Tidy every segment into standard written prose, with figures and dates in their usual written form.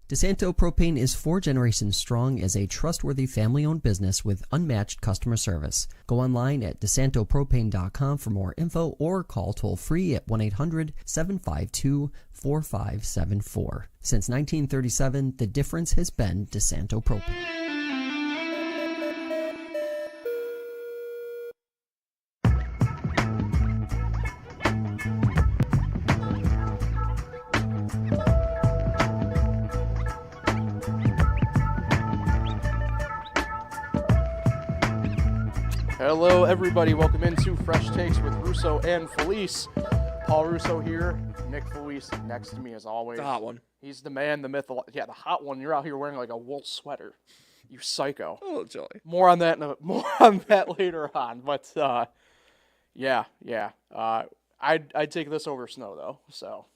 DeSanto Propane is 4 generations strong as a trustworthy family-owned business with unmatched customer service. Go online at DeSantoPropane.com for more info or call toll-free at 1-800-752-4574. Since 1937, the difference has been DeSanto Propane. Hello, everybody. Welcome into Fresh Takes with Russo and Felice. Paul Russo here. Nick Felice next to me, as always. The hot one. He's the man, the myth. Yeah, the hot one. You're out here wearing like a wool sweater. You psycho. A little chilly. More on that later on. But yeah. I'd take this over snow though. So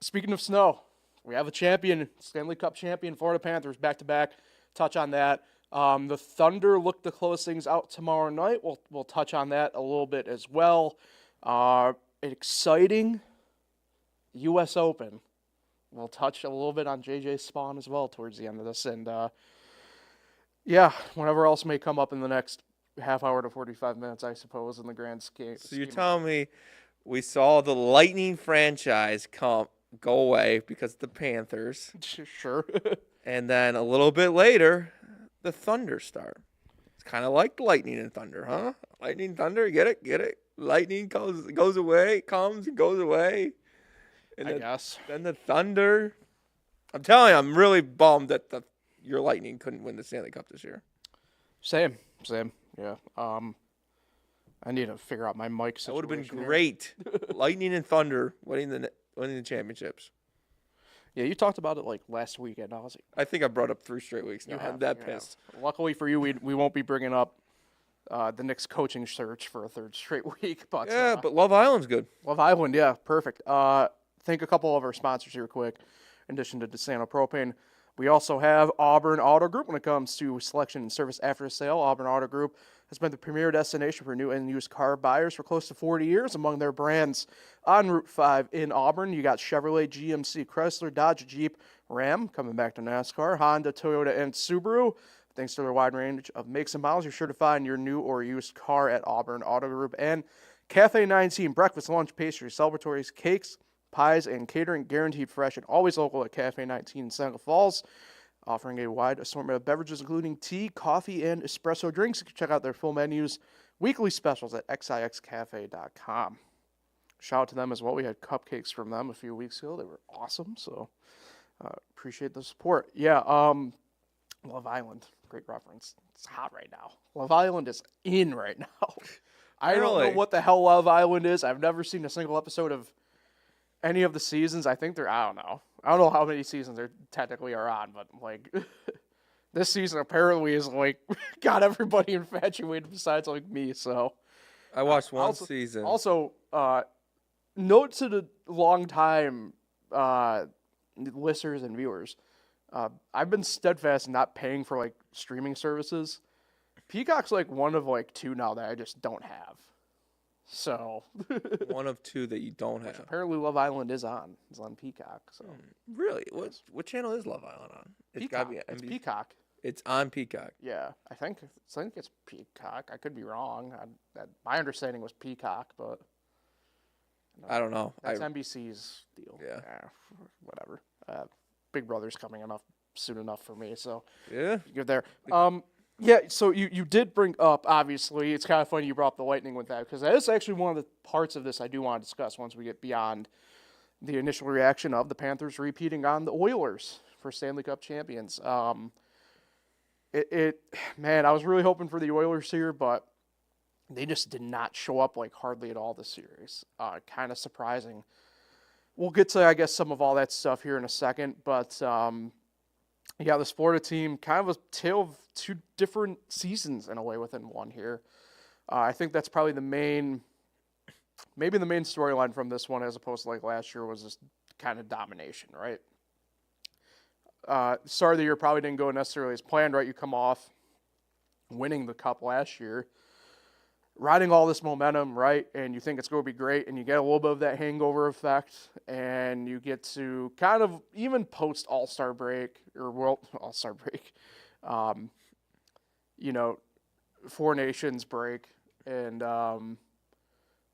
speaking of snow, we have a champion, Stanley Cup champion, Florida Panthers, back to back. Touch on that. The Thunder look to close things out tomorrow night. We'll touch on that a little bit as well. An exciting U.S. Open. We'll touch a little bit on J.J. Spaun as well towards the end of this. And, whatever else may come up in the next half hour to 45 minutes, I suppose, in the grand scheme. So you're telling me we saw the Lightning franchise go away because of the Panthers. Sure. And then a little bit later, the Thunder start. It's kind of like Lightning and Thunder, huh? Lightning, Thunder, get it? Lightning goes away, comes and goes away. And I guess. Then the Thunder. I'm telling you, I'm really bummed that your Lightning couldn't win the Stanley Cup this year. Same. Yeah. I need to figure out my mic situation. That would have been great. Lightning and Thunder winning the championships. Yeah, you talked about it like last weekend. I think I brought up 3 straight weeks now. I'm that pissed. Luckily for you, we won't be bringing up the Knicks coaching search for a 3rd straight week. But but Love Island's good. Love Island, yeah, perfect. Thank a couple of our sponsors here quick. In addition to DeSanto Propane, we also have Auburn Auto Group. When it comes to selection and service after sale, Auburn Auto Group has been the premier destination for new and used car buyers for close to 40 years. Among their brands on Route 5 in Auburn, you got Chevrolet, GMC, Chrysler, Dodge, Jeep, Ram, coming back to NASCAR, Honda, Toyota, and Subaru. Thanks to their wide range of makes and models, you're sure to find your new or used car at Auburn Auto Group. And Cafe 19, breakfast, lunch, pastries, celebratories, cakes, pies, and catering, guaranteed fresh and always local at Cafe 19 in Seneca Falls. Offering a wide assortment of beverages, including tea, coffee, and espresso drinks. You can check out their full menus, weekly specials at xixcafe.com. Shout out to them as well. We had cupcakes from them a few weeks ago. They were awesome, so appreciate the support. Yeah, Love Island, great reference. It's hot right now. Love Island is in right now. I don't know what the hell Love Island is. I've never seen a single episode of any of the seasons. I think I don't know how many seasons there technically are on, but like this season apparently is like got everybody infatuated besides like me. So I watched one season. Also, note to the long time listeners and viewers, I've been steadfast in not paying for like streaming services. Peacock's like one of like 2 now that I just don't have. So one of 2 that you don't have. Apparently, Love Island is on. It's on Peacock. So really, what channel is Love Island on? It's gotta be it's Peacock. It's on Peacock. Yeah, I think it's Peacock. I could be wrong. My understanding was Peacock, but I don't know. That's NBC's deal. Yeah, whatever. Big Brother's coming enough soon enough for me. So yeah, you're there. Yeah, so you did bring up, obviously, it's kind of funny you brought up the Lightning with that, because that is actually one of the parts of this I do want to discuss once we get beyond the initial reaction of the Panthers repeating on the Oilers for Stanley Cup champions. Man, I was really hoping for the Oilers here, but they just did not show up like hardly at all this series. Kind of surprising. We'll get to, I guess, some of all that stuff here in a second, but this Florida team, kind of a tale of 2 different seasons in a way within one here. I think that's probably maybe the main storyline from this one as opposed to like last year was this kind of domination, right? Start of the year probably didn't go necessarily as planned, right? You come off winning the Cup last year. riding all this momentum, right? And you think it's going to be great, and you get a little bit of that hangover effect, and you get to kind of even post All-Star break or World All-Star break, Four Nations break, and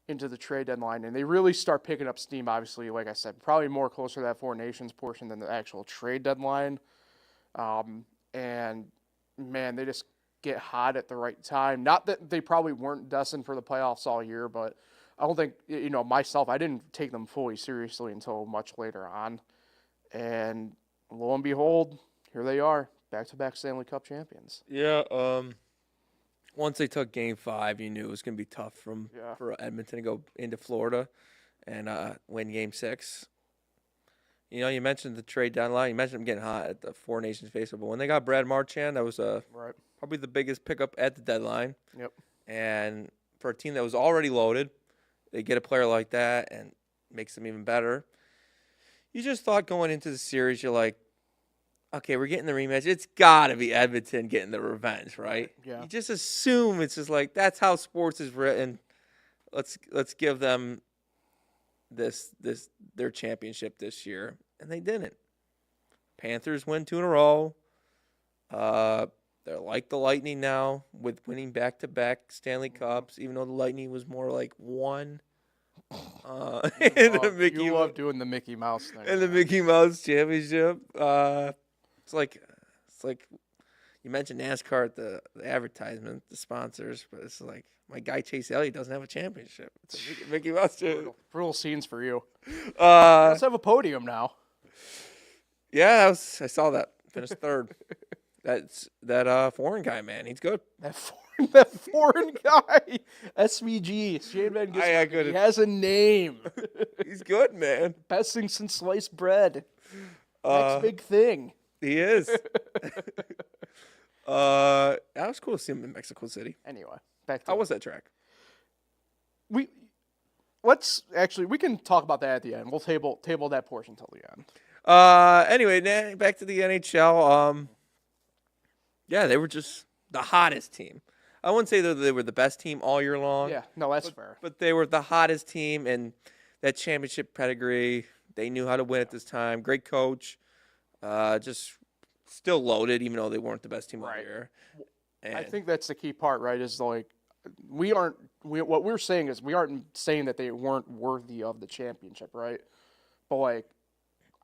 into the trade deadline, and they really start picking up steam. Obviously, like I said, probably more closer to that Four Nations portion than the actual trade deadline. And man, they just get hot at the right time. Not that they probably weren't destined for the playoffs all year, but I don't think, myself, I didn't take them fully seriously until much later on. And lo and behold, here they are, back-to-back Stanley Cup champions. Yeah, once they took Game 5, you knew it was going to be tough for Edmonton to go into Florida and win Game 6. You mentioned the trade deadline. You mentioned them getting hot at the Four Nations face-off. But when they got Brad Marchand, that was probably the biggest pickup at the deadline. Yep. And for a team that was already loaded, they get a player like that and makes them even better. You just thought going into the series, you're like, okay, we're getting the rematch. It's got to be Edmonton getting the revenge, right? Yeah. You just assume it's just like that's how sports is written. Let's give them their championship this year, and they didn't. Panthers win 2 in a row. They're like the Lightning now with winning back-to-back Stanley Cups, even though the Lightning was more like one. You love doing the Mickey Mouse thing. And the Mickey Mouse Championship. It's like you mentioned NASCAR at the advertisement, the sponsors, but it's like my guy Chase Elliott doesn't have a championship. It's a Mickey Mouse championship. Brutal scenes for you. Let's have a podium now. Yeah, I saw that. Finished third. That foreign guy, man. He's good. That foreign guy, SVG, Shane Van Gisbergen, he has a name. He's good, man. Best thing since sliced bread. Next big thing. He is. That was cool to see him in Mexico City. Anyway, back to how was that track? We can talk about that at the end. We'll table that portion till the end. Anyway, back to the NHL. Yeah, they were just the hottest team. I wouldn't say that they were the best team all year long. Yeah, no, that's fair. But they were the hottest team, and that championship pedigree, they knew how to win at this time. Great coach. Just still loaded, even though they weren't the best team all year. And I think that's the key part, right? Is like what we're saying is we aren't saying that they weren't worthy of the championship, right? But like,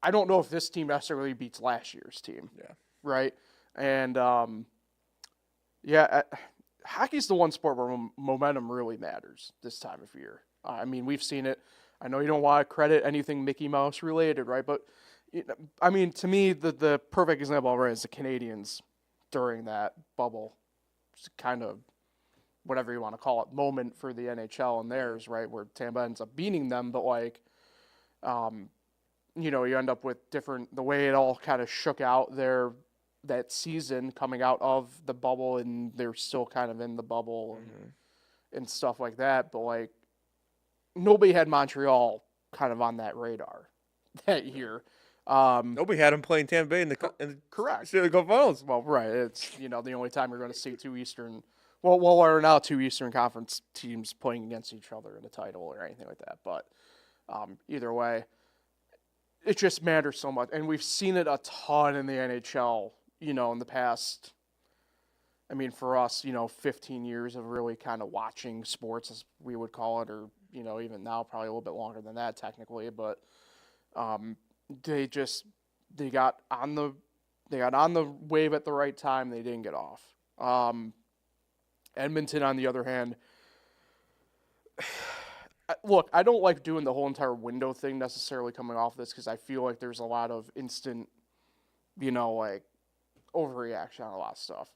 I don't know if this team necessarily beats last year's team. Yeah. Right. And hockey's the one sport where momentum really matters this time of year. I mean, we've seen it. I know you don't want to credit anything Mickey Mouse related, right? But I mean, to me, the perfect example of it is the Canadians during that bubble, just kind of whatever you want to call it, moment for the NHL and theirs, right? Where Tampa ends up beating them, but like, you end up with the way it all kind of shook out there that season coming out of the bubble, and they're still kind of in the bubble and stuff like that. But like, nobody had Montreal kind of on that radar that year. Nobody had him playing Tampa Bay in the correct Stanley Cup Finals. Well, right. It's the only time you're going to see two Eastern Conference teams playing against each other in a title or anything like that. But either way, it just matters so much, and we've seen it a ton in the NHL. In the past, I mean, for us, 15 years of really kind of watching sports, as we would call it, or, even now, probably a little bit longer than that technically, but they got on the wave at the right time. They didn't get off. Edmonton, on the other hand, look, I don't like doing the whole entire window thing necessarily coming off this, because I feel like there's a lot of instant, like, overreaction on a lot of stuff.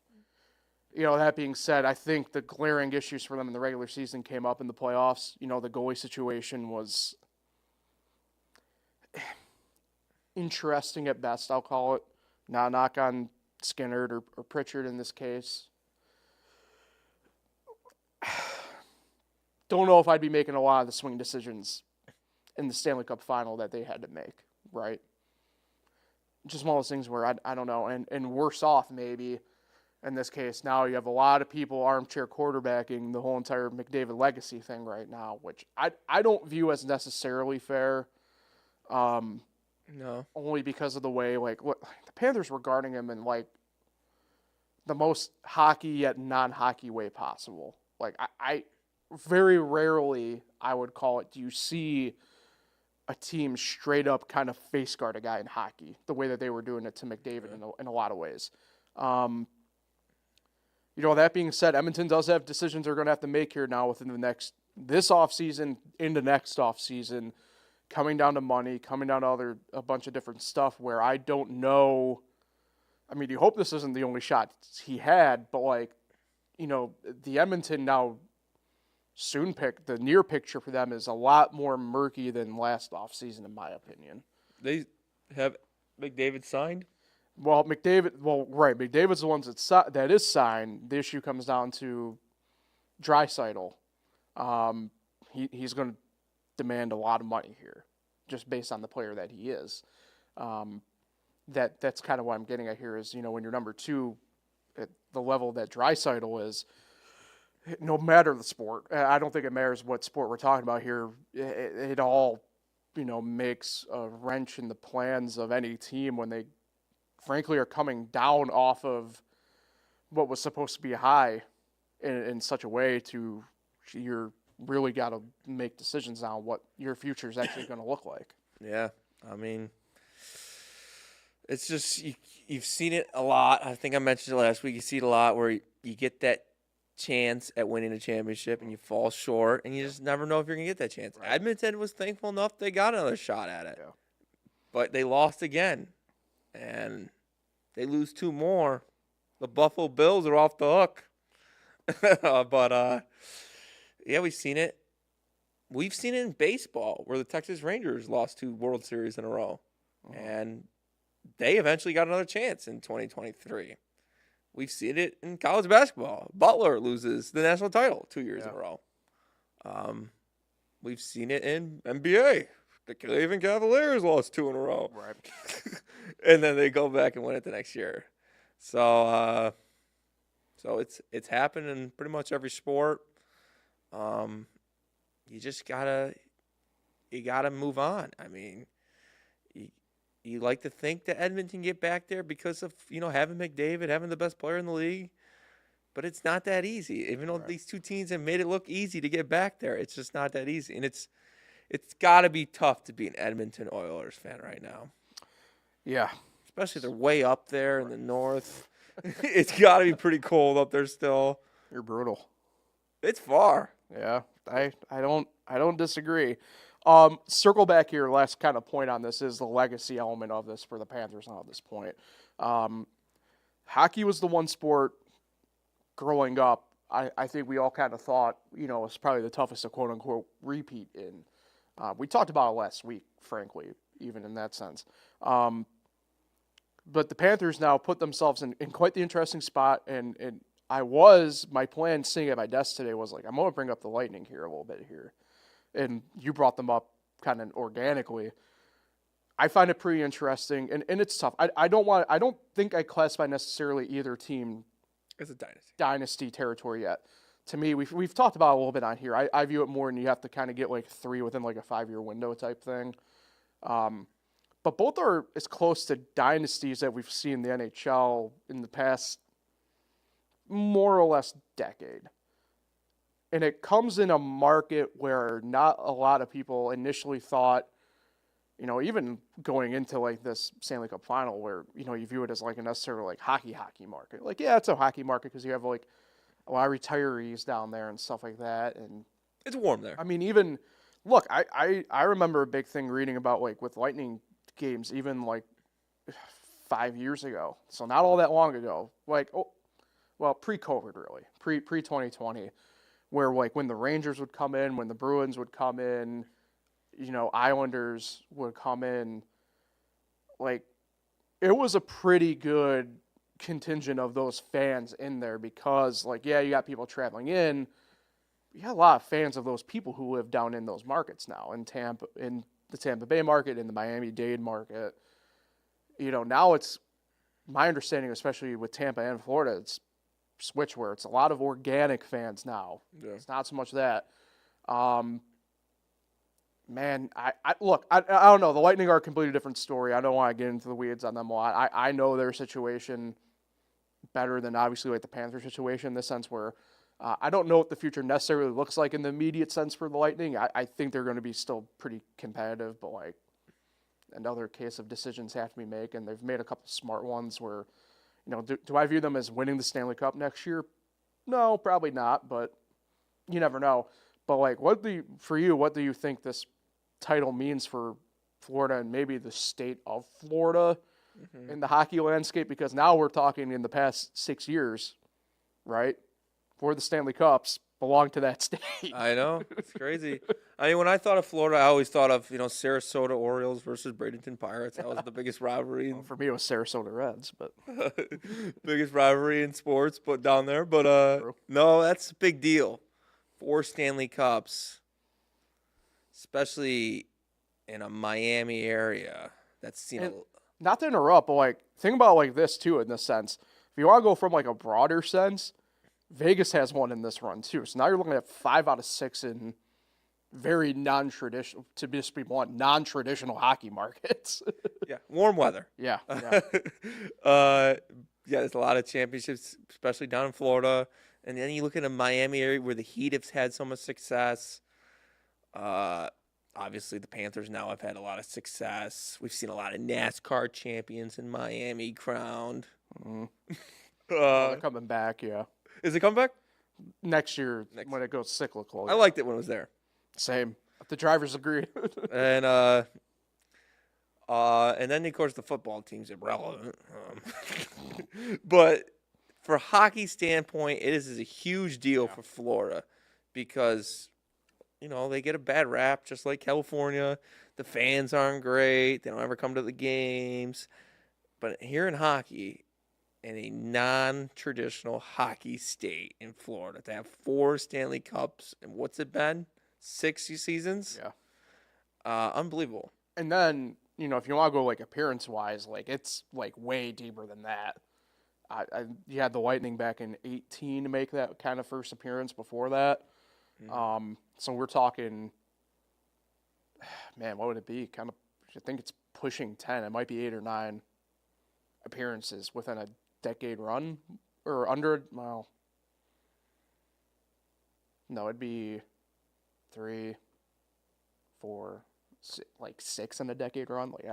That being said, I think the glaring issues for them in the regular season came up in the playoffs. The goalie situation was interesting at best, I'll call it. Not a knock on Skinnerd or Pritchard in this case. Don't know if I'd be making a lot of the swing decisions in the Stanley Cup final that they had to make, right? Just one of those things where I don't know. And worse off, maybe, in this case, now you have a lot of people armchair quarterbacking the whole entire McDavid legacy thing right now, which I don't view as necessarily fair. No. Only because of the way, like, what the Panthers were guarding him in, like, the most hockey yet non-hockey way possible. Like, I very rarely, I would call it, do you see a team straight up kind of face guard a guy in hockey the way that they were doing it to McDavid in a lot of ways. That being said, Edmonton does have decisions they're going to have to make here now within this offseason into next offseason, coming down to money, coming down to a bunch of different stuff where I don't know. I mean, you hope this isn't the only shot he had, but, like, the Edmonton now soon pick, the near picture for them is a lot more murky than last offseason, in my opinion. They have McDavid signed? Well, McDavid's the ones that is signed. The issue comes down to Draisaitl. He's going to demand a lot of money here, just based on the player that he is. That's kind of what I'm getting at here is, when you're number two at the level that Draisaitl is, no matter the sport, I don't think it matters what sport we're talking about here. It all, makes a wrench in the plans of any team when they, frankly, are coming down off of what was supposed to be a high in such a way to you're really got to make decisions on what your future is actually going to look like. Yeah, I mean, it's just you've seen it a lot. I think I mentioned it last week. You see it a lot where you get that chance at winning a championship and you fall short, and you just never know if you're going to get that chance. Right. Edmonton was thankful enough they got another shot at it, but they lost again, and they lose two more. The Buffalo Bills are off the hook. But we've seen it. We've seen it in baseball where the Texas Rangers lost 2 World Series in a row, and they eventually got another chance in 2023. We've seen it in college basketball. Butler loses the national title 2 years in a row. We've seen it in NBA. The Cleveland Cavaliers lost 2 in a row. Right. And then they go back and win it the next year. So it's happened in pretty much every sport. You just gotta move on. I mean, you like to think that Edmonton get back there because of, having McDavid, having the best player in the league. But it's not that easy. Even though these two teams have made it look easy to get back there, it's just not that easy. And it's got to be tough to be an Edmonton Oilers fan right now. Yeah. Especially they're way up there in the north. It's got to be pretty cold up there still. You're brutal. It's far. Yeah. I don't disagree. Circle back here, last kind of point on this is the legacy element of this for the Panthers now at this point. Hockey was the one sport growing up, I think we all kind of thought, was probably the toughest to quote-unquote repeat in. We talked about it last week, frankly, even in that sense. But the Panthers now put themselves in quite the interesting spot, and my plan sitting at my desk today was like, I'm going to bring up the Lightning here a little bit here. And you brought them up kind of organically. I find it pretty interesting, and it's tough. I don't think I classify necessarily either team as a dynasty territory yet. To me, we've talked about it a little bit on here. I view it more, and you have to kind of get like 3 within like a 5-year window type thing. But both are as close to dynasties that we've seen in the NHL in the past more or less decade. And it comes in a market where not a lot of people initially thought, even going into like this Stanley Cup final where, you view it as like a necessarily like hockey market. Like, yeah, it's a hockey market because you have like a lot of retirees down there and stuff like that. And it's warm there. I mean, even, look, I remember a big thing reading about like with Lightning games even like 5 years ago. So not all that long ago. Like, pre-COVID really, pre-2020. Where, like, when the Rangers would come in, when the Bruins would come in, Islanders would come in, like, it was a pretty good contingent of those fans in there because, like, yeah, you got people traveling in. You got a lot of fans of those people who live down in those markets now, in the Tampa Bay market, in the Miami-Dade market. Now it's my understanding, especially with Tampa and Florida, it's switch where it's a lot of organic fans now. Yeah. It's not so much that. Man, I don't know. The Lightning are a completely different story. I don't want to get into the weeds on them a lot. I know their situation better than obviously like the Panthers situation in the sense where I don't know what the future necessarily looks like in the immediate sense for the Lightning. I think they're going to be still pretty competitive, but like another case of decisions have to be made, and they've made a couple smart ones where, do I view them as winning the Stanley Cup next year? No, probably not, but you never know. But like, what do you think this title means for Florida and maybe the state of Florida in the hockey landscape? Because now we're talking in the past 6 years, right? For the Stanley Cups belong to that state. I know. It's crazy. I mean, when I thought of Florida, I always thought of, Sarasota Orioles versus Bradenton Pirates. That was the biggest rivalry. Well, for me, it was Sarasota Reds, but biggest rivalry in sports, but down there. But no, that's a big deal. 4 Stanley Cups, especially in a Miami area. That's not to interrupt, but like think about like this too. In this sense, if you want to go from like a broader sense, Vegas has one in this run too. So now you're looking at 5 out of 6 in very non-traditional, to just be blunt, non-traditional hockey markets. Yeah, warm weather. Yeah. There's a lot of championships, especially down in Florida. And then you look at a Miami area where the Heat have had so much success. Obviously, the Panthers now have had a lot of success. We've seen a lot of NASCAR champions in Miami crowned. They're coming back, yeah. Is it coming back? Next year when it goes cyclical. I liked it when it was there. Same. The drivers agree. And then, of course, the football team's irrelevant. But for hockey standpoint, it is a huge deal for Florida because, they get a bad rap just like California. The fans aren't great. They don't ever come to the games. But here in hockey, in a non-traditional hockey state in Florida, to have 4 Stanley Cups, and what's it been? 6 seasons? Yeah. Unbelievable. And then, if you want to go like appearance-wise, like it's like way deeper than that. You had the Lightning back in 2018 to make that kind of first appearance before that. So we're talking, man, what would it be? I think it's pushing 10. It might be 8 or 9 appearances within a decade run or under. Well, no, it'd be 3, 4, like 6 in a decade run. Like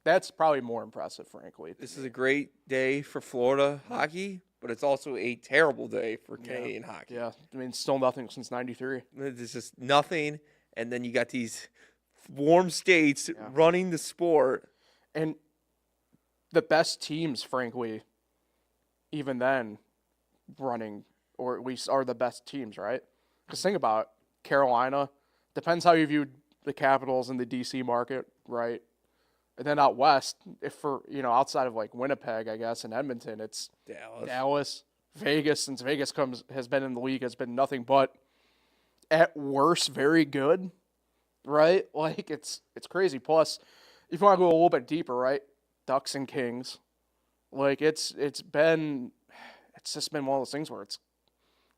that's probably more impressive, frankly. This is a great day for Florida hockey, but it's also a terrible day for Canadian hockey. Yeah, I mean, still nothing since '93. It's just nothing, and then you got these warm states running the sport. And the best teams, frankly, even then, running, or at least are the best teams, right? Because think about it, Carolina, depends how you view the Capitals in the D.C. market, right? And then out west, outside of like Winnipeg, I guess, and Edmonton, it's Dallas, Vegas. Since Vegas has been in the league, has been nothing but, at worst, very good, right? Like it's crazy. Plus, if you want to go a little bit deeper, right? Ducks and Kings, like it's just been one of those things where it's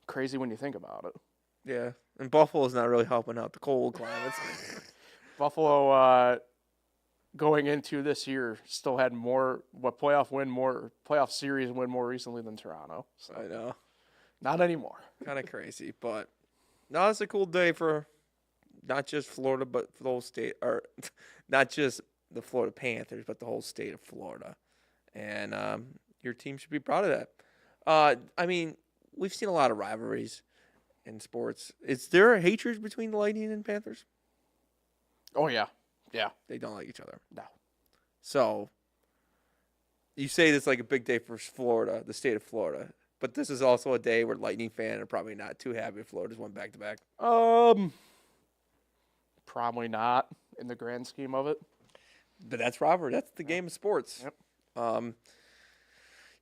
crazy when you think about it. Yeah, and Buffalo's not really helping out the cold climates. Buffalo, going into this year, still had playoff series win more recently than Toronto. So I know. Not anymore. Kind of crazy, but no, it's a cool day for not just Florida, but for the whole state, or not just the Florida Panthers, but the whole state of Florida. And your team should be proud of that. I mean, we've seen a lot of rivalries in sports. Is there a hatred between the Lightning and Panthers? Oh, yeah. Yeah. They don't like each other. No. So, you say this like a big day for Florida, the state of Florida. But this is also a day where Lightning fans are probably not too happy if Florida's won back-to-back. Probably not in the grand scheme of it. But that's rivalry. That's the game of sports. Yep. You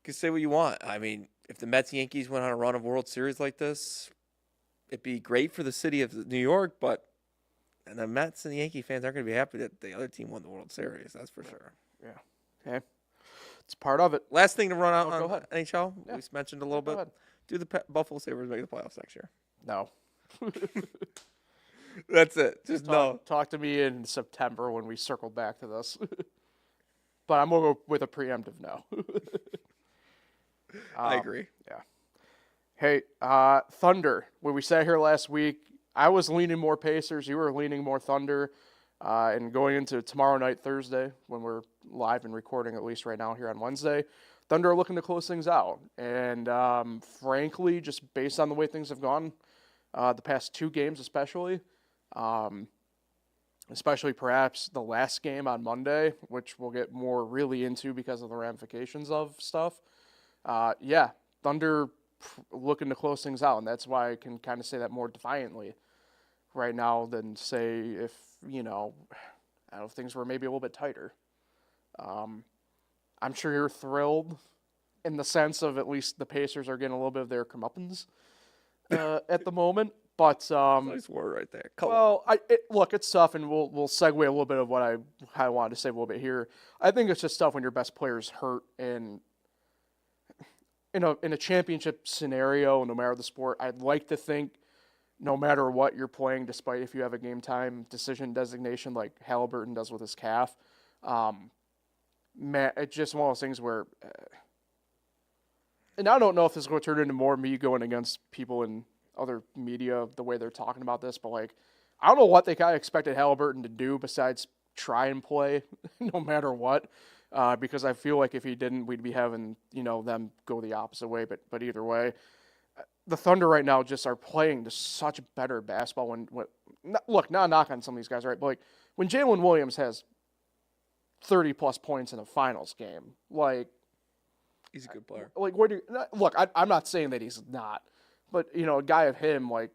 can say what you want. I mean, if the Mets-Yankees went on a run of World Series like this, it'd be great for the city of New York, but and the Mets and the Yankee fans aren't going to be happy that the other team won the World Series. That's for sure. Yeah. Okay. It's part of it. Last thing to run out Go on ahead. NHL. Yeah. We mentioned a little Go bit. ahead. Do the Buffalo Sabres make the playoffs next year? No. That's it. Just no. Talk to me in September when we circle back to this. But I'm going to go with a preemptive no. I agree. Yeah. Hey, Thunder. When we sat here last week, I was leaning more Pacers. You were leaning more Thunder. And going into tomorrow night, Thursday, when we're live and recording, at least right now here on Wednesday, Thunder are looking to close things out. And frankly, just based on the way things have gone, the past 2 games especially perhaps the last game on Monday, which we'll get more really into because of the ramifications of stuff. Thunder looking to close things out, and that's why I can kind of say that more defiantly right now than say if, things were maybe a little bit tighter. I'm sure you're thrilled in the sense of at least the Pacers are getting a little bit of their comeuppance at the moment. But Nice word right there. Look, it's tough, and we'll segue a little bit of what I wanted to say a little bit here. I think it's just tough when your best player's hurt in a championship scenario, no matter the sport. I'd like to think, no matter what you're playing, despite if you have a game time decision designation like Halliburton does with his calf, it's just one of those things where, and I don't know if this is going to turn into more me going against people in other media the way they're talking about this, but I don't know what they kind of expected Halliburton to do besides try and play no matter what, because I feel like if he didn't, we'd be having them go the opposite way. But either way, the Thunder right now just are playing just such better basketball. Look, not a knock on some of these guys, right? But when Jalen Williams has 30 plus points in a finals game, he's a good player. I'm not saying that he's not. But, a guy of him, I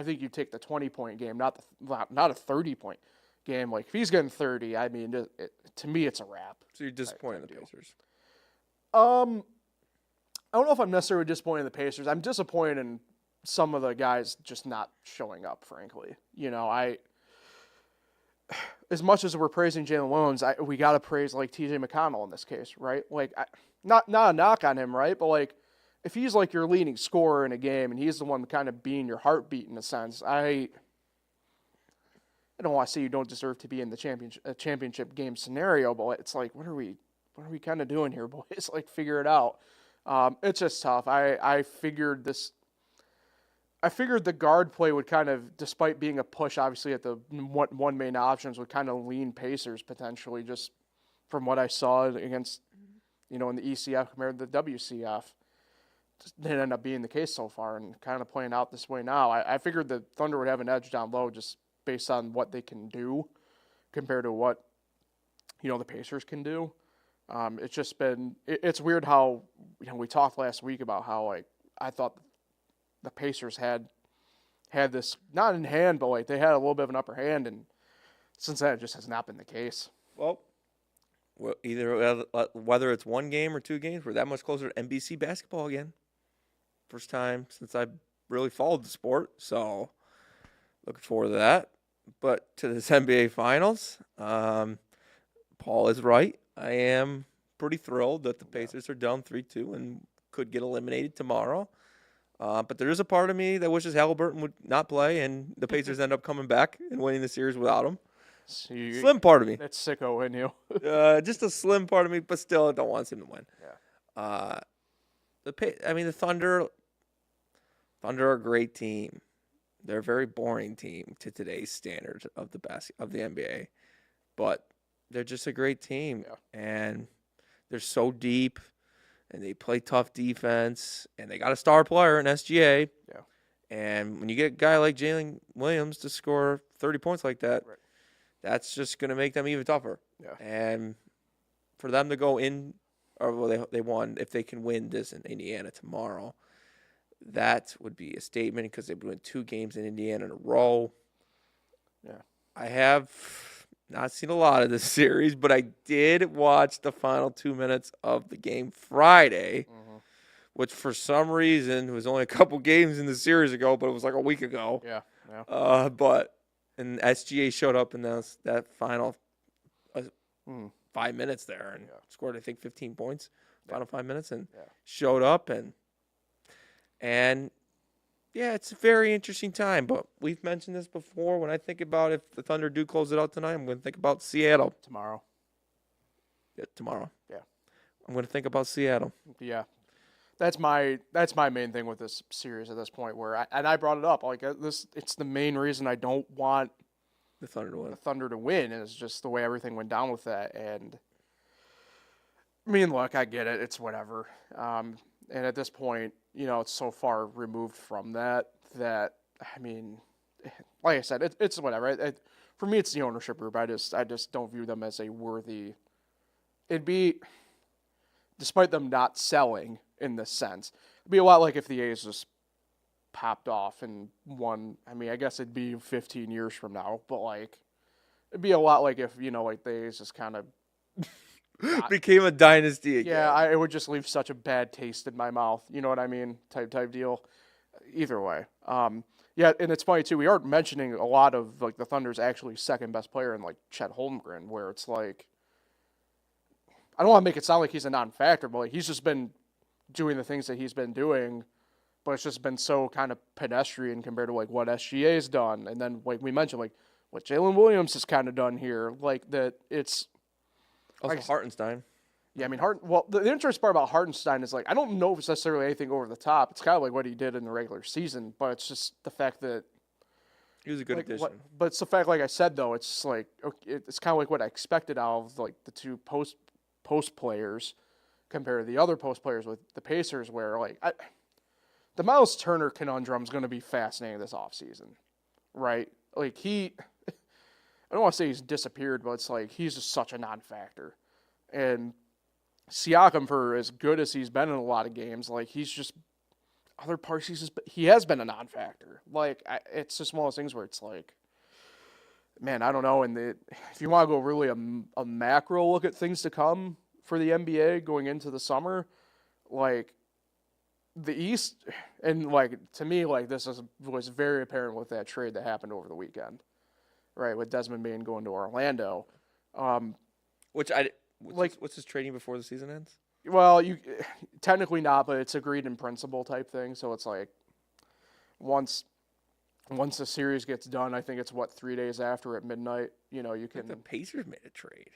think you take the 20-point game, not a 30-point game. If he's getting 30, I mean, to me, it's a wrap. So you're disappointed in the Pacers? I don't know if I'm necessarily disappointed in the Pacers. I'm disappointed in some of the guys just not showing up, frankly. As much as we're praising Jalen Williams, we got to praise, T.J. McConnell in this case, right? Not a knock on him, right? But, if he's your leading scorer in a game and he's the one kind of being your heartbeat in a sense, I don't want to say you don't deserve to be in the championship game scenario, but it's what are we kind of doing here, boys? Figure it out. It's just tough. I figured the guard play would kind of, despite being a push, obviously at the one main options, would kind of lean Pacers potentially, just from what I saw against, in the ECF compared to the WCF. Didn't end up being the case so far, and kind of playing out this way now. I figured the Thunder would have an edge down low just based on what they can do compared to what the Pacers can do. It's just been it's weird how we talked last week about how I thought the Pacers had this not in hand, but they had a little bit of an upper hand, and since then it just has not been the case. Well, either whether it's one game or 2 games, we're that much closer to NBC basketball again. First time since I've really followed the sport, so looking forward to that. But to this NBA Finals, Paul is right. I am pretty thrilled that the Pacers are down 3-2 and could get eliminated tomorrow. But there is a part of me that wishes Halliburton would not play and the Pacers end up coming back and winning the series without him. Slim part of me. That's sicko in you. Just a slim part of me, but still I don't want him to win. Yeah. The Thunder are a great team. They're a very boring team to today's standards of the NBA, but they're just a great team, and they're so deep, and they play tough defense, and they got a star player in SGA. Yeah. And when you get a guy like Jalen Williams to score 30 points like that, right, that's just going to make them even tougher. Yeah. And for them to go in, they won, if they can win this in Indiana tomorrow, that would be a statement because they would win 2 games in Indiana in a row. Yeah. I have not seen a lot of this series, but I did watch the final 2 minutes of the game Friday, which for some reason was only a couple games in the series ago, but it was like a week ago. Yeah. And SGA showed up in that final 5 minutes there and scored, I think, 15 points, final 5 minutes, and Yeah. showed up. And yeah, it's a very interesting time. But we've mentioned this before. When I think about if the Thunder do close it out tonight, I'm going to think about Seattle. Tomorrow. Yeah, tomorrow. Yeah. I'm going to think about Seattle. Yeah. That's my main thing with this series at this point. I brought it up. Like it's the main reason I don't want The Thunder to win. Is just the way everything went down with that. And I mean, look, I get it. It's whatever. And at this point, it's so far removed from that I mean, like I said, it's whatever. For me, it's the ownership group. I just don't view them as a worthy. It'd be, despite them not selling in this sense, it'd be a lot like if the A's just popped off and won. I mean, I guess it'd be 15 years from now, but like, it'd be a lot like if like the A's just kind of became a dynasty again. Yeah, it would just leave such a bad taste in my mouth. You know what I mean? Type deal. Either way. Yeah, and it's funny too. We aren't mentioning a lot of like the Thunder's actually second best player in like Chet Holmgren, where it's like, I don't want to make it sound like he's a non-factor, but like he's just been doing the things that he's been doing, but it's just been so kind of pedestrian compared to like what SGA's done, and then like we mentioned like what Jalen Williams has kind of done here, like that it's. Also, Hartenstein. Yeah, I mean, the interesting part about Hartenstein is, like, I don't know if it's necessarily anything over the top. It's kind of like what he did in the regular season, but it's just the fact that he was a good addition. But it's the fact, like I said, though, it's like it's kind of like what I expected out of like the two post players compared to the other post players with the Pacers, where like the Miles Turner conundrum is going to be fascinating this offseason, right? Like I don't want to say he's disappeared, but it's like he's just such a non-factor. And Siakam, for as good as he's been in a lot of games, like he's just other parts he has been a non-factor. Like it's just one of those things where it's like, man, I don't know. And if you want to go really a macro look at things to come for the NBA going into the summer, like the East, and like to me, like this was very apparent with that trade that happened over the weekend. Right, with Desmond Bain going to Orlando. What's his trading before the season ends? Well, you technically not, but it's agreed in principle type thing. So it's like once the series gets done, I think it's 3 days after at midnight. You can. The Pacers made a trade.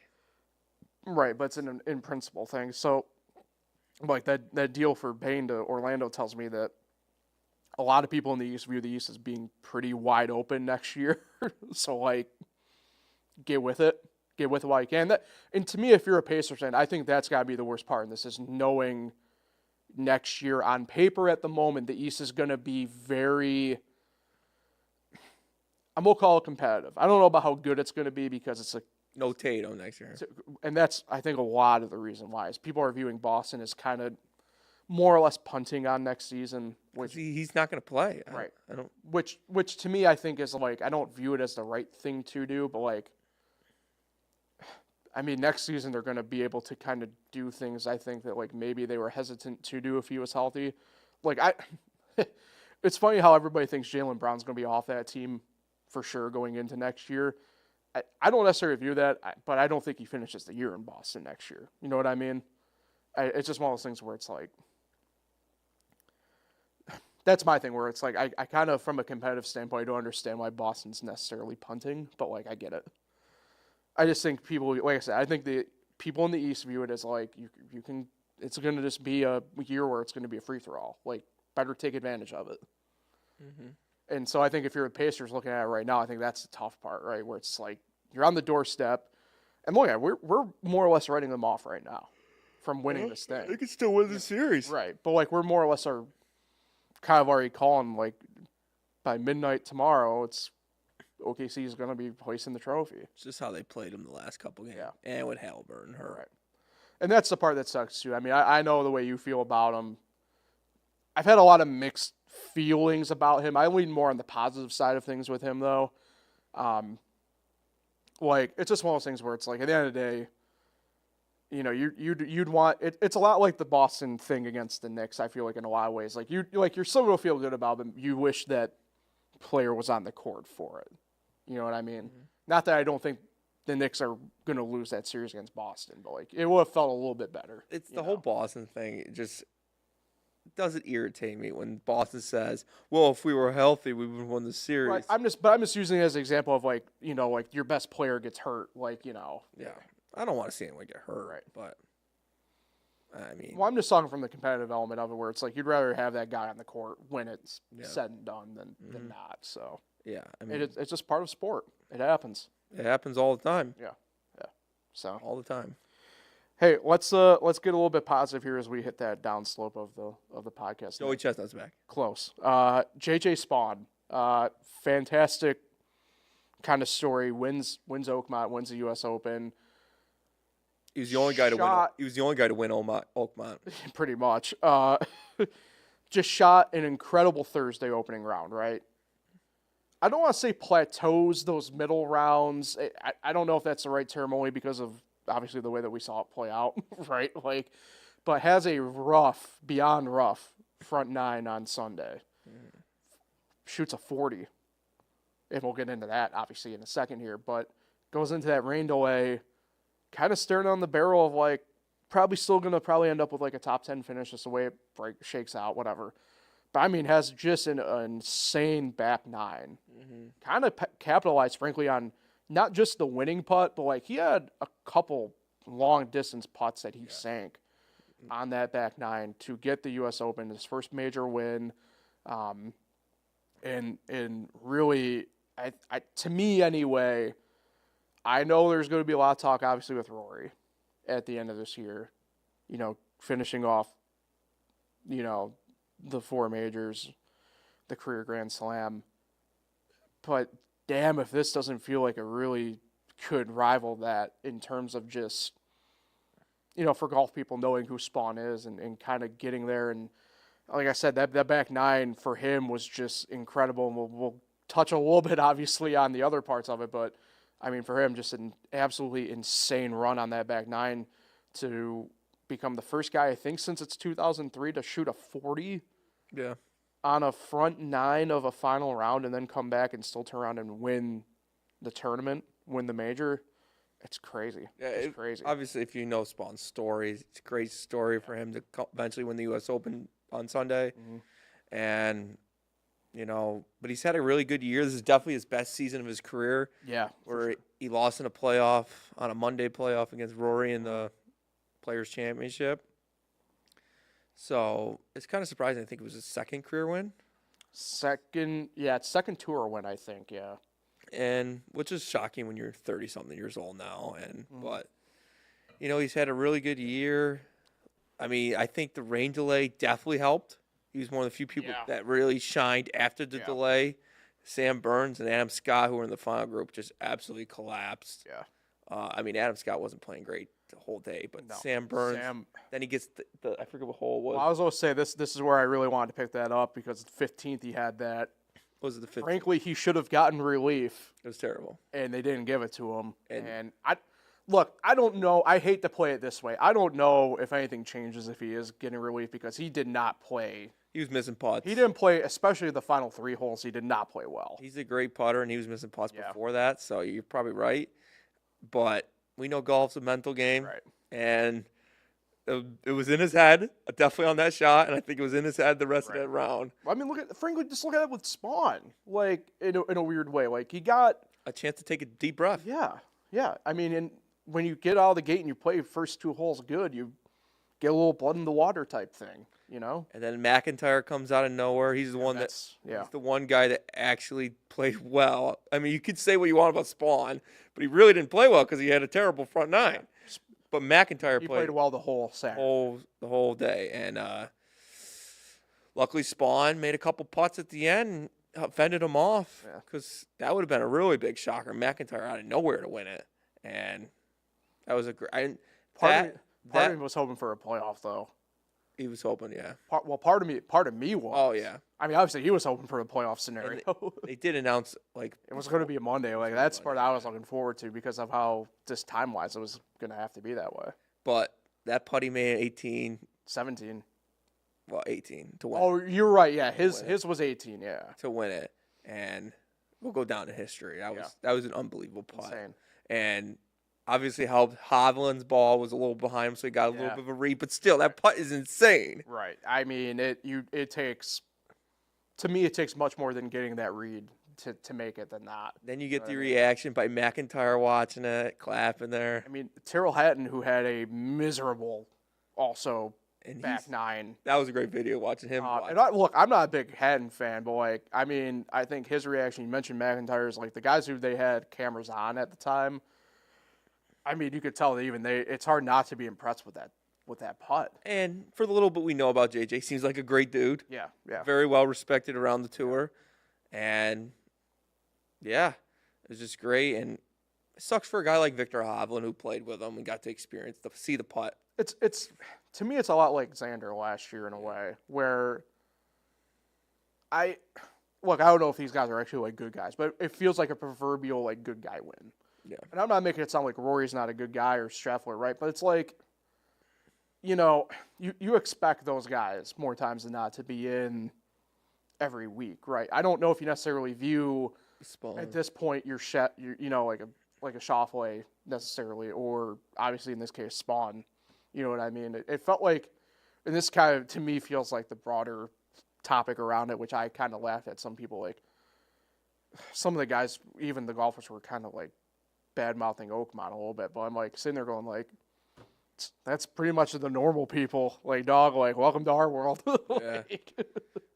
Right, but it's an in principle thing. So, like that deal for Bain to Orlando tells me that a lot of people in the East view the East as being pretty wide open next year. So, like, get with it. Get with it while you can. And to me, if you're a Pacers fan, I think that's got to be the worst part in this is knowing next year on paper at the moment, the East is going to be very, I'm going to call it competitive. I don't know about how good it's going to be because it's no Tatum next year. And that's, I think, a lot of the reason why is people are viewing Boston as kind of more or less punting on next season, which he's not going to play. Right. I don't. Which to me I think is like I don't view it as the right thing to do, but like, I mean, next season they're going to be able to kind of do things I think that like maybe they were hesitant to do if he was healthy. Like it's funny how everybody thinks Jaylen Brown's going to be off that team for sure going into next year. I don't necessarily view that, but I don't think he finishes the year in Boston next year. You know what I mean? It's just one of those things where it's like. That's my thing where it's like I kind of, from a competitive standpoint, I don't understand why Boston's necessarily punting, but like I get it. I just think people, like I said, I think the people in the East view it as like you can. It's going to just be a year where it's going to be a free for all. Like better take advantage of it. Mm-hmm. And so I think if you're the Pacers looking at it right now, I think that's the tough part, right? Where it's like you're on the doorstep, and look at we're more or less writing them off right now from winning this thing. They can still win the series, right? But like we're more or less kind of already calling like by midnight tomorrow, it's OKC is going to be hoisting the trophy. It's just how they played them the last couple games. Yeah. And with Halliburton hurt. Right. And that's the part that sucks too. I mean, I know the way you feel about him. I've had a lot of mixed feelings about him. I lean more on the positive side of things with him though. Like it's just one of those things where it's like at the end of the day, you'd want it. It's a lot like the Boston thing against the Knicks. I feel like in a lot of ways, like you're still gonna feel good about them. You wish that player was on the court for it. You know what I mean? Mm-hmm. Not that I don't think the Knicks are going to lose that series against Boston. But, like, it would have felt a little bit better. It's the whole Boston thing. It just doesn't irritate me when Boston says, well, if we were healthy, we would have won the series. Right. I'm just using it as an example of, like, you know, like, your best player gets hurt. Like, you know. Yeah. I don't want to see anyone get hurt. Right. But, I mean. Well, I'm just talking from the competitive element of it where it's like you'd rather have that guy on the court when it's said and done than not. So, yeah. I mean, it's just part of sport. It happens. It happens all the time. Yeah. So all the time. Hey, let's get a little bit positive here as we hit that downslope of the podcast. Joey Chestnut's back. Close. JJ Spaun, fantastic kind of story. Wins Oakmont, wins the U.S. Open. He was the only guy to win. He was the only guy to win Oakmont. Pretty much. Just shot an incredible Thursday opening round, right? I don't want to say plateaus those middle rounds. I don't know if that's the right term, only because of obviously the way that we saw it play out, right? Like, but has a rough, beyond rough front nine on Sunday. Shoots a 40. And we'll get into that obviously in a second here, but goes into that rain delay, kind of staring on the barrel of like probably still going to end up with like a top 10 finish just the way it shakes out, whatever. But I mean, has just an insane back nine. Kind of capitalized, frankly, on not just the winning putt, but like he had a couple long distance putts that he sank on that back nine to get the U.S. Open, his first major win. And really, I to me anyway, I know there's going to be a lot of talk, obviously, with Rory at the end of this year, you know, finishing off, you know, the four majors, the career Grand Slam. But damn, if this doesn't feel like it really could rival that in terms of just, you know, for golf people knowing who Spaun is and kind of getting there. And like I said, that back nine for him was just incredible. And we'll touch a little bit, obviously, on the other parts of it. But, I mean, for him, just an absolutely insane run on that back nine to become the first guy, I think, since it's 2003 to shoot a 40 on a front nine of a final round and then come back and still turn around and win the tournament, win the major. It's crazy. Yeah, it's crazy. Obviously, if you know Spaun's story, it's a great story for him to eventually win the U.S. Open on Sunday. And, you know, but he's had a really good year. This is definitely his best season of his career. Yeah. Where he lost in a playoff, on a Monday playoff against Rory in the Players' Championship. So it's kind of surprising. I think it was his second career win. Second tour win, I think, yeah. And which is shocking when you're 30-something years old now. And but, you know, he's had a really good year. I mean, I think the rain delay definitely helped. He was one of the few people that really shined after the delay. Sam Burns and Adam Scott, who were in the final group, just absolutely collapsed. Yeah. I mean, Adam Scott wasn't playing great the whole day, but Sam Burns, then he gets the I forget what hole it was. Well, I was going to say, this is where I really wanted to pick that up because the 15th he had that. Was it the 15th? Frankly, he should have gotten relief. It was terrible. And they didn't give it to him. And I don't know. I hate to play it this way. I don't know if anything changes if he is getting relief because he did not play. He was missing putts. He didn't play, especially the final three holes. He did not play well. He's a great putter, and he was missing putts before that, so you're probably right. But we know golf's a mental game. Right. And it was in his head, definitely on that shot, and I think it was in his head the rest of that round. I mean, frankly, just look at it with Spaun, like, in a weird way. Like, he got a chance to take a deep breath. Yeah. I mean, when you get out of the gate and you play first two holes good, you get a little blood in the water type thing, you know? And then McIntyre comes out of nowhere. He's the one he's the one guy that actually played well. I mean, you could say what you want about Spaun, but he really didn't play well because he had a terrible front nine. Yeah. But McIntyre played well the whole Saturday. The whole day. And luckily Spaun made a couple putts at the end and fended him off because that would have been a really big shocker. McIntyre out of nowhere to win it. And that was a great. Part of me was hoping for a playoff, though. He was hoping, yeah. Part of me was. Oh yeah. I mean, obviously he was hoping for a playoff scenario. They did announce it was going to be a Monday. Like that's part I was looking forward to because of how just time wise it was going to have to be that way. But that putt he made 18, 17. Well, 18 to win. Oh, you're right. Yeah, his was 18. Yeah, to win it, and we'll go down to history. That was an unbelievable putt. Insane. and obviously helped. Hovland's ball was a little behind him, so he got a little bit of a read. But still, that putt is insane. Right. I mean, it takes, to me, it takes much more than getting that read to make it than not. Then you get the reaction by McIntyre watching it, clapping there. I mean, Tyrrell Hatton, who had a miserable, also And back nine. That was a great video watching him. Look, I'm not a big Hatton fan, but like, I mean, I think his reaction. You mentioned McIntyre's, like the guys who they had cameras on at the time. I mean, you could tell that even it's hard not to be impressed with that putt. And for the little bit we know about JJ, seems like a great dude. Yeah. Very well respected around the tour, and yeah, it was just great. And it sucks for a guy like Victor Hovland who played with him and got to see the putt. It's to me, it's a lot like Xander last year in a way, where I don't know if these guys are actually like good guys, but it feels like a proverbial like good guy win. Yeah. And I'm not making it sound like Rory's not a good guy or Scheffler, right? But it's like, you expect those guys more times than not to be in every week, right? I don't know if you necessarily view Spaun. At this point you're like a Schauffele necessarily, or obviously in this case Spaun. You know what I mean? It felt like, and this kind of to me feels like the broader topic around it, which I kind of laughed at. Some people, like some of the guys, even the golfers, were kind of like bad mouthing Oakmont a little bit, but I'm like sitting there going like, that's pretty much the normal people, like dog, like welcome to our world. Yeah.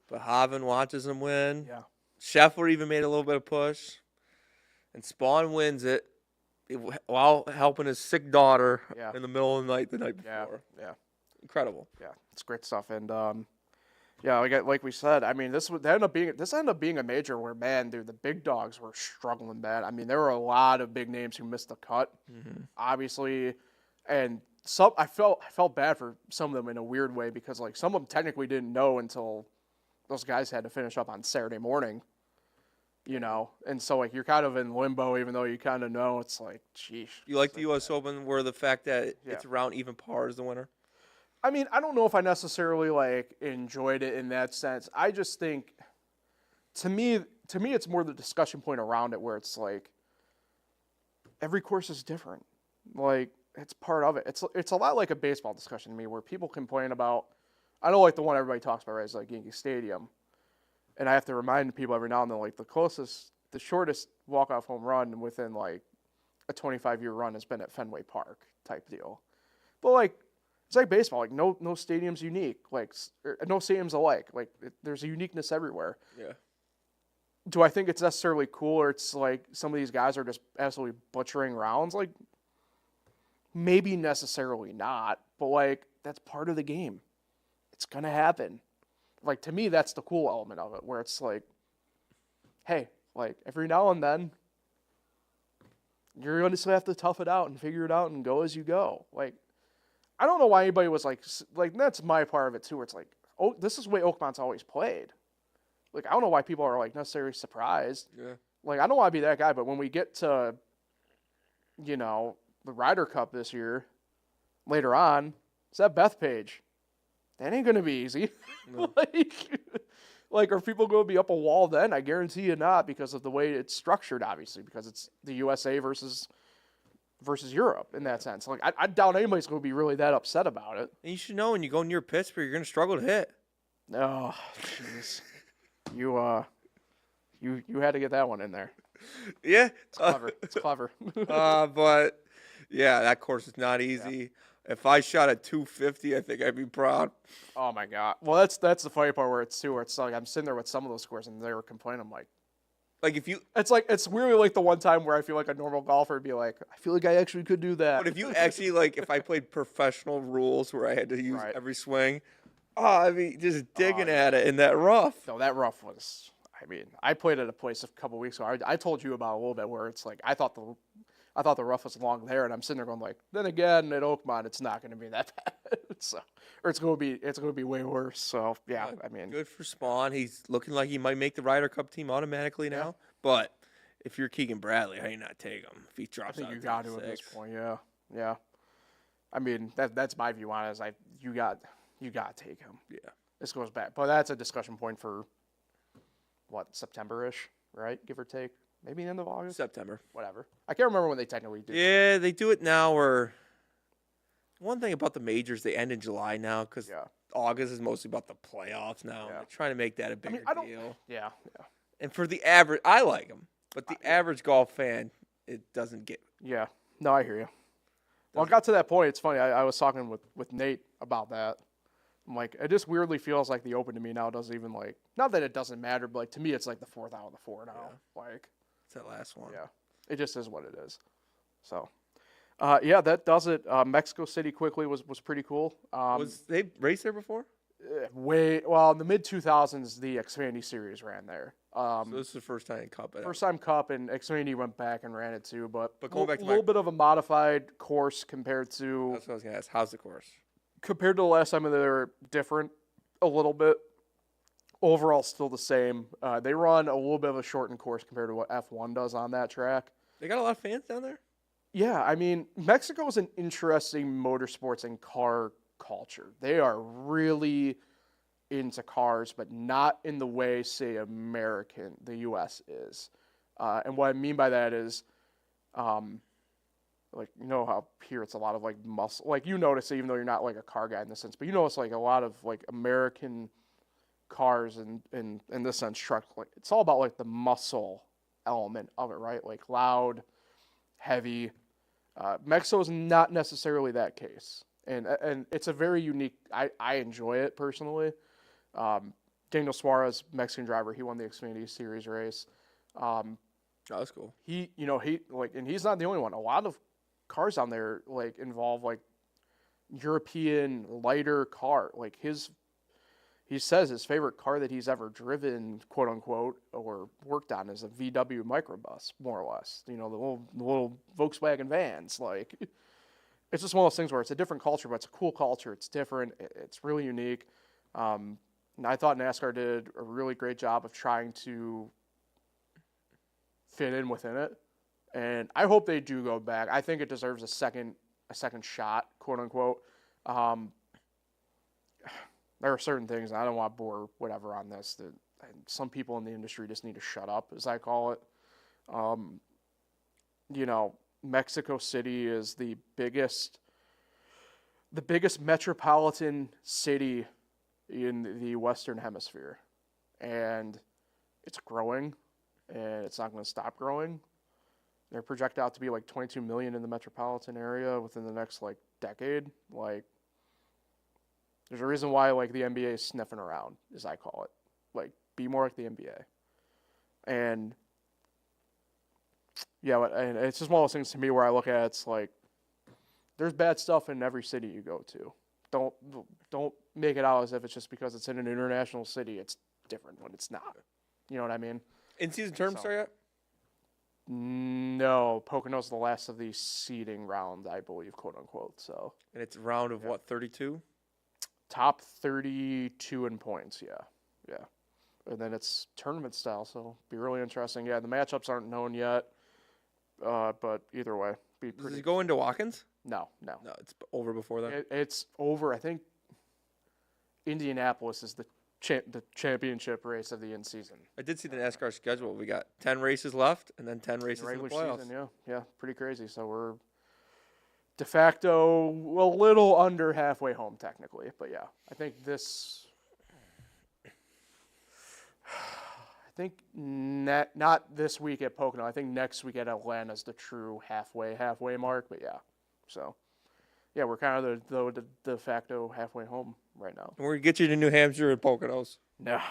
But Hovland watches him win. Yeah. Scheffler even made a little bit of push, and Spaun wins it while helping his sick daughter in the middle of the night before. Yeah. Incredible. Yeah, it's great stuff. And like we said, I mean, this ended up being a major where, man, dude, the big dogs were struggling bad. I mean, there were a lot of big names who missed the cut, obviously, and I felt bad for some of them in a weird way because like some of them technically didn't know until those guys had to finish up on Saturday morning. And so like you're kind of in limbo, even though you kind of know. It's like, sheesh. You like the U.S. Open where the fact that it's around even par is the winner? I mean, I don't know if I necessarily like enjoyed it in that sense. I just think, to me, it's more the discussion point around it where it's like every course is different. Like it's part of it. It's a lot like a baseball discussion to me where people complain about. I know like the one everybody talks about, right, is like Yankee Stadium. And I have to remind people every now and then, like the shortest walk-off home run within like a 25-year run has been at Fenway Park type deal. But like, it's like baseball. Like no stadium's unique. Like no stadium's alike. Like there's a uniqueness everywhere. Yeah. Do I think it's necessarily cool, or it's like some of these guys are just absolutely butchering rounds? Like maybe necessarily not. But like that's part of the game. It's gonna happen. Like, to me, that's the cool element of it, where it's like, hey, like, every now and then, you're going to just have to tough it out and figure it out and go as you go. Like, I don't know why anybody was like, that's my part of it, too, where it's like, oh, this is the way Oakmont's always played. Like, I don't know why people are, like, necessarily surprised. Yeah. Like, I don't want to be that guy, but when we get to, the Ryder Cup this year, later on, it's that Bethpage. That ain't going to be easy. No. like, are people going to be up a wall then? I guarantee you not, because of the way it's structured, obviously, because it's the USA versus Europe in that sense. Like, I doubt anybody's going to be really that upset about it. And you should know when you go near Pittsburgh, you're going to struggle to hit. Oh, jeez. You had to get that one in there. Yeah. It's clever. It's clever. But, yeah, that course is not easy. Yeah. If I shot at 250, I think I'd be proud. Oh my God! Well, that's the funny part where it's like I'm sitting there with some of those scores and they were complaining. I'm like if you, it's really like the one time where I feel like a normal golfer would be like, I feel like I actually could do that. But if you actually if I played professional rules where I had to use every swing, I mean, just digging at it in that rough. No, that rough was. I mean, I played at a place a couple weeks ago. I told you about a little bit where it's like I thought the rough was long there, and I'm sitting there going like, then again at Oakmont, it's not going to be that bad. Or it's going to be way worse. So yeah, I mean, good for Spaun. He's looking like he might make the Ryder Cup team automatically now. But if you're Keegan Bradley, how do you not take him if he drops? I think you got to at this point. Yeah. I mean, that's my view on it. Is you got to take him. Yeah. This goes back, but that's a discussion point for what, September-ish, right? Give or take. maybe the end of August. September. Whatever. I can't remember when they technically do. Yeah, they do it now. Or one thing about the majors, they end in July now because August is mostly about the playoffs now. Yeah. They're trying to make that a bigger deal. Yeah. And for the average, I like them, but the average golf fan, it doesn't get. Yeah. No, I hear you. Well, it got to that point. It's funny. I was talking with Nate about that. I'm like, it just weirdly feels like the Open to me now doesn't even like. Not that it doesn't matter, but like to me, it's like the fourth out of the four now. Yeah. Like, it's that last one. Yeah, it just is what it is. So, yeah, that does it. Mexico City quickly was pretty cool. Was they raced there before? Well, in the mid 2000s, the Xfinity Series ran there. So this is the first time in Cup. First time Cup, and Xfinity went back and ran it too. But going back to a little bit of a modified course compared to. That's what I was gonna ask. How's the course? Compared to the last time, they were different a little bit. Overall, still the same. They run a little bit of a shortened course compared to what F1 does on that track. They got a lot of fans down there? Yeah, I mean, Mexico is an interesting motorsports and car culture. They are really into cars, but not in the way, say, the U.S. is. And what I mean by that is, like, you know how here it's a lot of, like, muscle. Like, you notice it, even though you're not, like, a car guy in this sense, but you notice, like, a lot of, like, American cars and in this sense, trucks. Like, it's all about, like, the muscle element of it, right? Like, loud, heavy. Mexico is not necessarily that case. And it's a very unique, I enjoy it personally. Daniel Suarez, Mexican driver, he won the Xfinity Series race. That's cool. And he's not the only one. A lot of cars down there like involve like European lighter car. Like he says his favorite car that he's ever driven, quote unquote, or worked on is a VW microbus, more or less. You know, the little Volkswagen vans. Like, it's just one of those things where it's a different culture, but it's a cool culture. It's different. It's really unique. And I thought NASCAR did a really great job of trying to fit in within it. And I hope they do go back. I think it deserves a second shot, quote unquote. There are certain things, and I don't want to bore whatever on this, that some people in the industry just need to shut up, as I call it. Mexico City is the biggest metropolitan city in the Western Hemisphere. And it's growing, and it's not going to stop growing. They're projected out to be like 22 million in the metropolitan area within the next like decade. Like, there's a reason why like the NBA is sniffing around, as I call it. Like, be more like the NBA. And yeah, and it's just one of those things to me where I look at it, it's like there's bad stuff in every city you go to. Don't make it out as if it's just because it's in an international city it's different when it's not. You know what I mean? In-season tournament start yet? No, Pocono's the last of the seeding round, I believe, quote unquote. So. And it's a round of what, 32? Top 32 in points, yeah. And then it's tournament style, so it'll be really interesting. Yeah, the matchups aren't known yet, but either way, be pretty. Does it go into Watkins? No, it's over before that. It's over. I think Indianapolis is the championship race of the in-season. I did see the NASCAR schedule. We got 10 races left, and then 10 races in the regular playoffs. Season, yeah, pretty crazy. So we're de facto a little under halfway home, technically. But yeah, I think this. I think not this week at Pocono. I think next week at Atlanta is the true halfway mark. But yeah, so yeah, we're kind of the de facto halfway home right now. And we're gonna get you to New Hampshire and Poconos. Yeah,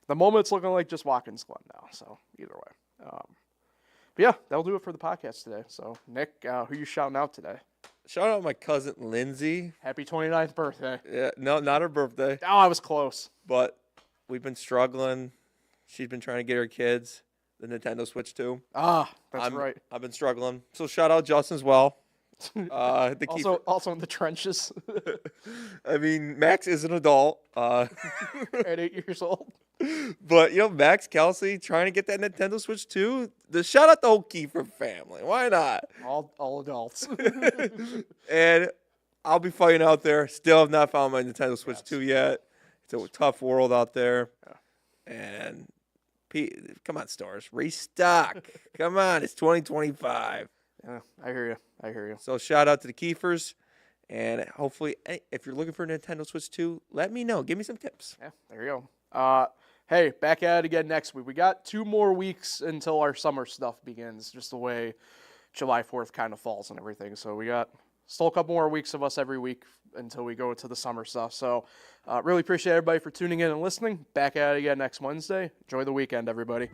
the moment's looking like just Watkins Glen now. So either way, but yeah, that'll do it for the podcast today. So Nick, who you shouting out today? Shout out my cousin Lindsay. Happy 29th birthday. Yeah, no, not her birthday. Oh, I was close. But we've been struggling. She's been trying to get her kids the Nintendo Switch 2. Ah, that's right. I've been struggling. So shout out Justin as well. Also in the trenches. I mean, Max is an adult. At 8 years old. But, Max Kelsey trying to get that Nintendo Switch 2. Shout out the whole Kiefer family. Why not? All adults. And I'll be fighting out there. Still have not found my Nintendo Switch 2 yet. It's a tough world out there. Yeah. And Come on, stores. Restock. Come on. It's 2025. Yeah, I hear you. So shout out to the Kiefers. And hopefully, if you're looking for a Nintendo Switch 2, let me know. Give me some tips. Yeah, there you go. Hey, back at it again next week. We got 2 more weeks until our summer stuff begins, just the way July 4th kind of falls and everything. So we got still a couple more weeks of us every week until we go to the summer stuff. So really appreciate everybody for tuning in and listening. Back at it again next Wednesday. Enjoy the weekend, everybody.